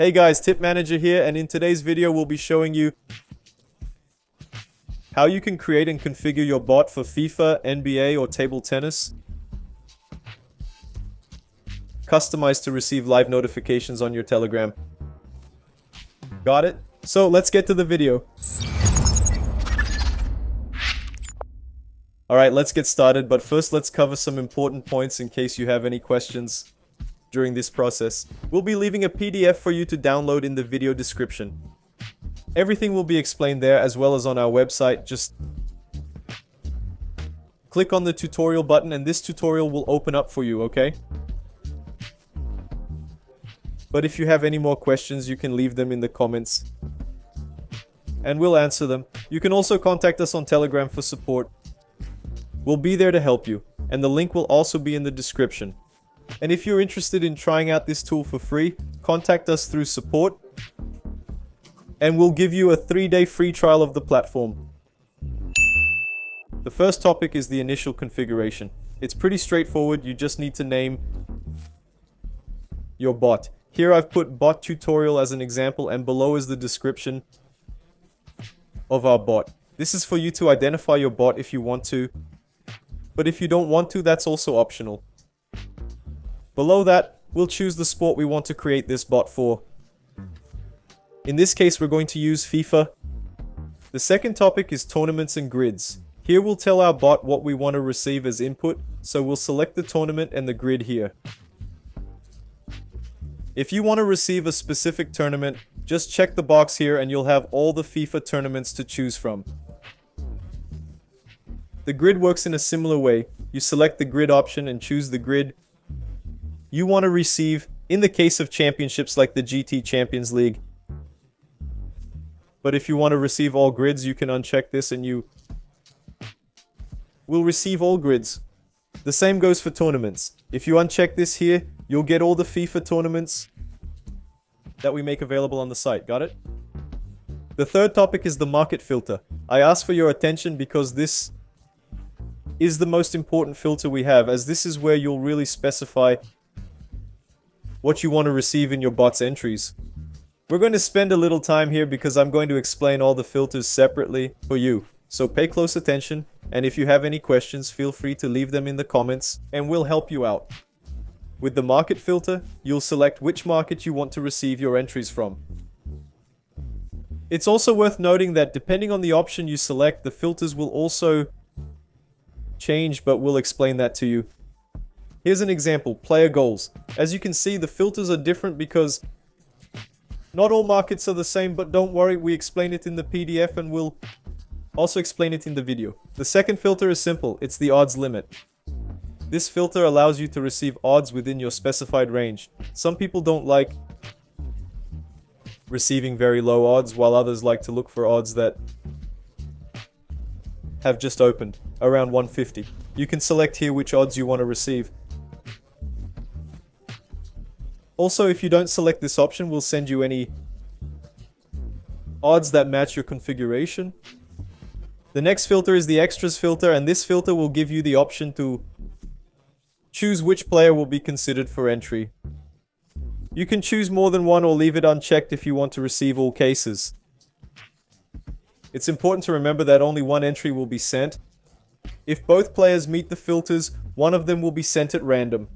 Hey guys, Tip Manager here, and in today's video we'll be showing you how you can create and configure your bot for FIFA, NBA, or table tennis. Customized to receive live notifications on your Telegram. Got it? So let's get to the video. Alright, let's get started, but first let's cover some important points in case you have any questions during this process. We'll be leaving a PDF for you to download in the video description. Everything will be explained there as well as on our website. Just click on the tutorial button and this tutorial will open up for you, okay? But if you have any more questions, you can leave them in the comments and we'll answer them. You can also contact us on Telegram for support. We'll be there to help you, and the link will also be in the description. And if you're interested in trying out this tool for free, contact us through support, and we'll give you a 3-day free trial of the platform. The first topic is the initial configuration. It's pretty straightforward. You just need to name your bot. Here I've put bot tutorial as an example, and below is the description of our bot. This is for you to identify your bot if you want to, but if you don't want to, that's also optional. Below that, we'll choose the sport we want to create this bot for. In this case, we're going to use FIFA. The second topic is tournaments and grids. Here we'll tell our bot what we want to receive as input, so we'll select the tournament and the grid here. If you want to receive a specific tournament, just check the box here and you'll have all the FIFA tournaments to choose from. The grid works in a similar way. You select the grid option and choose the grid you want to receive in the case of championships like the GT Champions League. But if you want to receive all grids, you can uncheck this and you will receive all grids. The same goes for tournaments. If you uncheck this here, you'll get all the FIFA tournaments that we make available on the site. Got it? The third topic is the market filter. I ask for your attention because this is the most important filter we have, as this is where you'll really specify what you want to receive in your bot's entries. We're going to spend a little time here because I'm going to explain all the filters separately for you. So pay close attention, and if you have any questions, feel free to leave them in the comments and we'll help you out. With the market filter, you'll select which market you want to receive your entries from. It's also worth noting that depending on the option you select, the filters will also change, but we'll explain that to you. Here's an example, player goals. As you can see, the filters are different because not all markets are the same, but don't worry, we explain it in the PDF and we'll also explain it in the video. The second filter is simple, it's the odds limit. This filter allows you to receive odds within your specified range. Some people don't like receiving very low odds, while others like to look for odds that have just opened, around 150. You can select here which odds you want to receive. Also, if you don't select this option, we'll send you any odds that match your configuration. The next filter is the extras filter, and this filter will give you the option to choose which player will be considered for entry. You can choose more than one or leave it unchecked if you want to receive all cases. It's important to remember that only one entry will be sent. If both players meet the filters, one of them will be sent at random.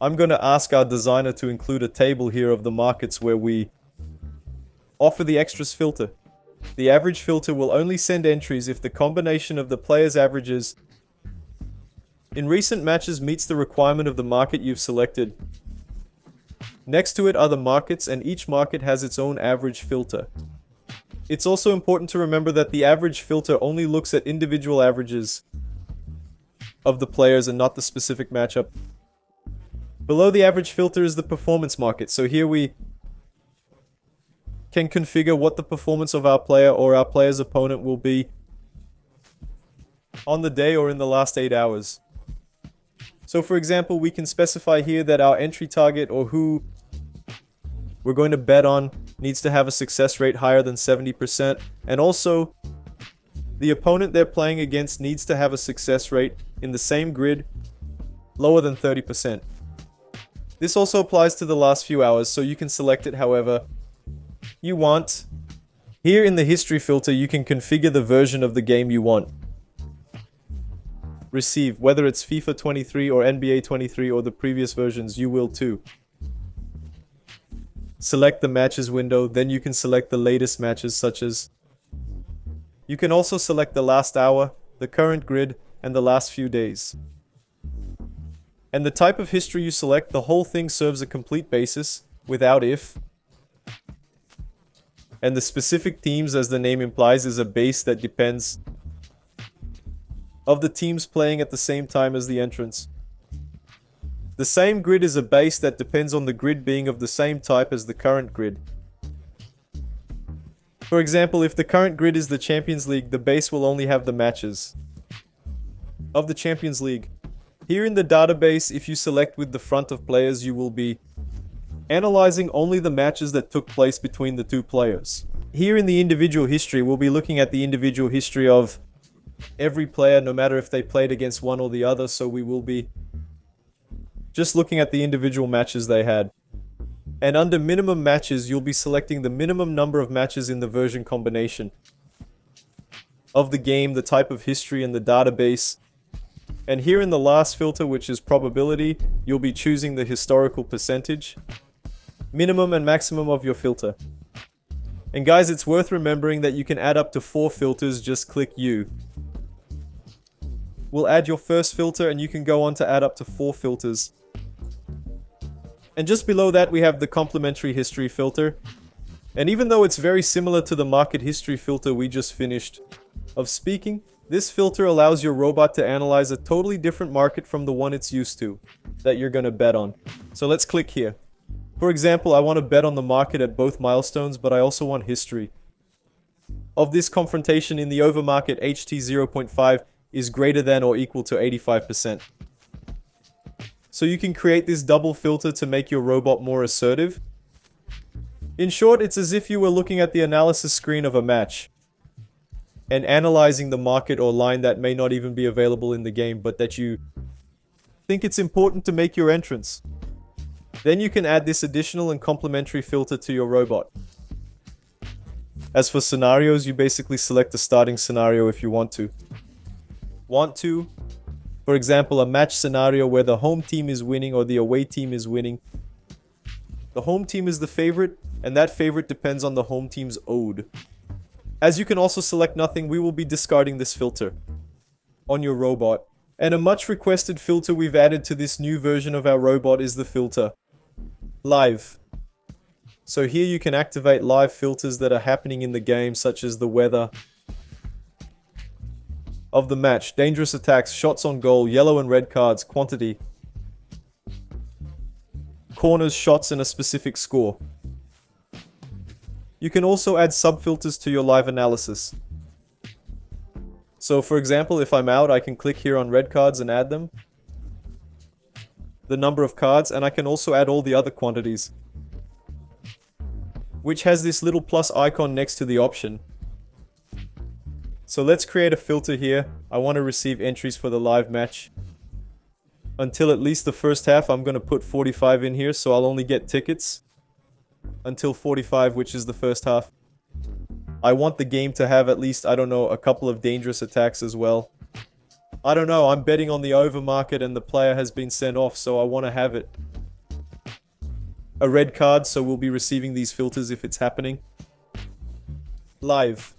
I'm going to ask our designer to include a table here of the markets where we offer the extras filter. The average filter will only send entries if the combination of the players' averages in recent matches meets the requirement of the market you've selected. Next to it are the markets, and each market has its own average filter. It's also important to remember that the average filter only looks at individual averages of the players and not the specific matchup. Below the average filter is the performance market, so here we can configure what the performance of our player or our player's opponent will be on the day or in the last 8 hours. So for example, we can specify here that our entry target, or who we're going to bet on, needs to have a success rate higher than 70%, and also the opponent they're playing against needs to have a success rate in the same grid lower than 30%. This also applies to the last few hours, so you can select it however you want. Here in the history filter, you can configure the version of the game you want. Receive, whether it's FIFA 23 or NBA 23 or the previous versions, you will too. Select the matches window, then you can select the latest matches such as... You can also select the last hour, the current grid, and the last few days. And the type of history you select, the whole thing serves a complete basis, without if. And the specific teams, as the name implies, is a base that depends of the teams playing at the same time as the entrance. The same grid is a base that depends on the grid being of the same type as the current grid. For example, if the current grid is the Champions League, the base will only have the matches of the Champions League. Here in the database, if you select with the front of players, you will be analyzing only the matches that took place between the two players. Here in the individual history, we'll be looking at the individual history of every player, no matter if they played against one or the other, so we will be just looking at the individual matches they had. And under minimum matches, you'll be selecting the minimum number of matches in the version combination of the game, the type of history, and the database. And here in the last filter, which is probability, you'll be choosing the historical percentage, minimum and maximum of your filter. And guys, it's worth remembering that you can add up to 4 filters, just click U. We'll add your first filter and you can go on to add up to 4 filters. And just below that we have the complementary history filter. And even though it's very similar to the market history filter we just finished of speaking, this filter allows your robot to analyze a totally different market from the one it's used to, that you're gonna bet on. So let's click here. For example, I want to bet on the market at both milestones, but I also want history of this confrontation in the overmarket. HT 0.5 is greater than or equal to 85%. So you can create this double filter to make your robot more assertive. In short, it's as if you were looking at the analysis screen of a match and analyzing the market or line that may not even be available in the game, but that you think it's important to make your entrance. Then you can add this additional and complementary filter to your robot. As for scenarios, you basically select the starting scenario if you want to. For example, a match scenario where the home team is winning or the away team is winning. The home team is the favorite, and that favorite depends on the home team's ode. As you can also select nothing, we will be discarding this filter on your robot. And a much requested filter we've added to this new version of our robot is the filter Live. So here you can activate live filters that are happening in the game, such as the weather of the match, dangerous attacks, shots on goal, yellow and red cards, quantity, corners, shots, and a specific score. You can also add sub-filters to your live analysis. So for example, if I'm out, I can click here on red cards and add them, the number of cards, and I can also add all the other quantities, which has this little plus icon next to the option. So let's create a filter here. I want to receive entries for the live match. Until at least the first half, I'm going to put 45 in here, so I'll only get tickets until 45, which is the first half. I want the game to have at least, I don't know, a couple of dangerous attacks as well. I don't know, I'm betting on the over market and the player has been sent off, so I want to have it. A red card, so we'll be receiving these filters if it's happening. Live.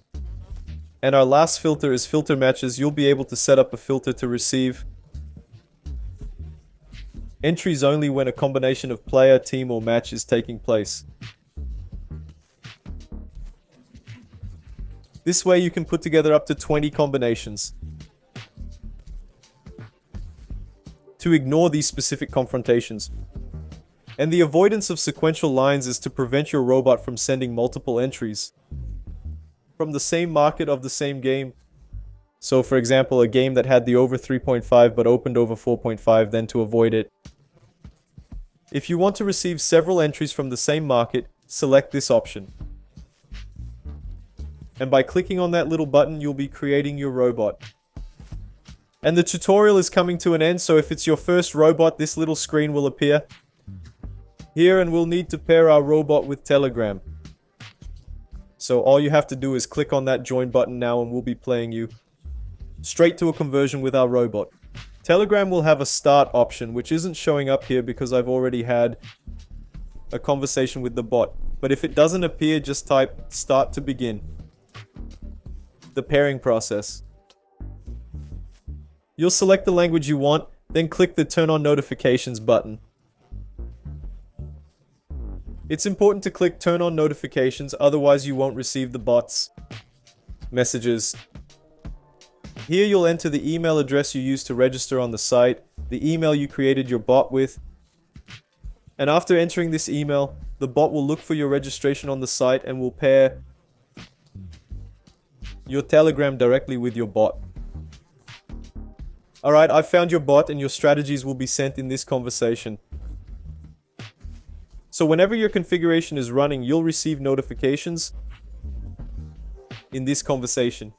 And our last filter is filter matches. You'll be able to set up a filter to receive entries only when a combination of player, team, or match is taking place. This way you can put together up to 20 combinations to ignore these specific confrontations. And the avoidance of sequential lines is to prevent your robot from sending multiple entries from the same market of the same game. So for example, a game that had the over 3.5 but opened over 4.5, then to avoid it, if you want to receive several entries from the same market, select this option. And by clicking on that little button, you'll be creating your robot. And the tutorial is coming to an end, so if it's your first robot, this little screen will appear. here, and we'll need to pair our robot with Telegram. So all you have to do is click on that join button now, and we'll be playing you straight to a conversion with our robot. Telegram will have a start option, which isn't showing up here because I've already had a conversation with the bot. But if it doesn't appear, just type start to begin the pairing process. You'll select the language you want, then click the turn on notifications button. It's important to click turn on notifications, otherwise you won't receive the bot's messages. Here you'll enter the email address you used to register on the site, the email you created your bot with, and after entering this email, the bot will look for your registration on the site and will pair your Telegram directly with your bot. Alright, I've found your bot and your strategies will be sent in this conversation. So whenever your configuration is running, you'll receive notifications in this conversation.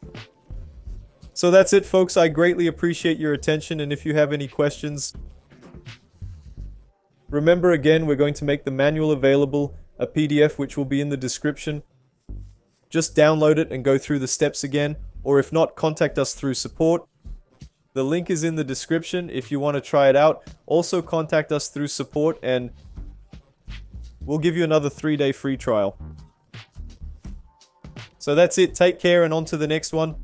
So that's it, folks. I greatly appreciate your attention, and if you have any questions, remember again, we're going to make the manual available, a PDF which will be in the description. Just download it and go through the steps again, or if not, contact us through support. The link is in the description if you want to try it out. Also contact us through support and we'll give you another 3-day free trial. So that's it. Take care and on to the next one.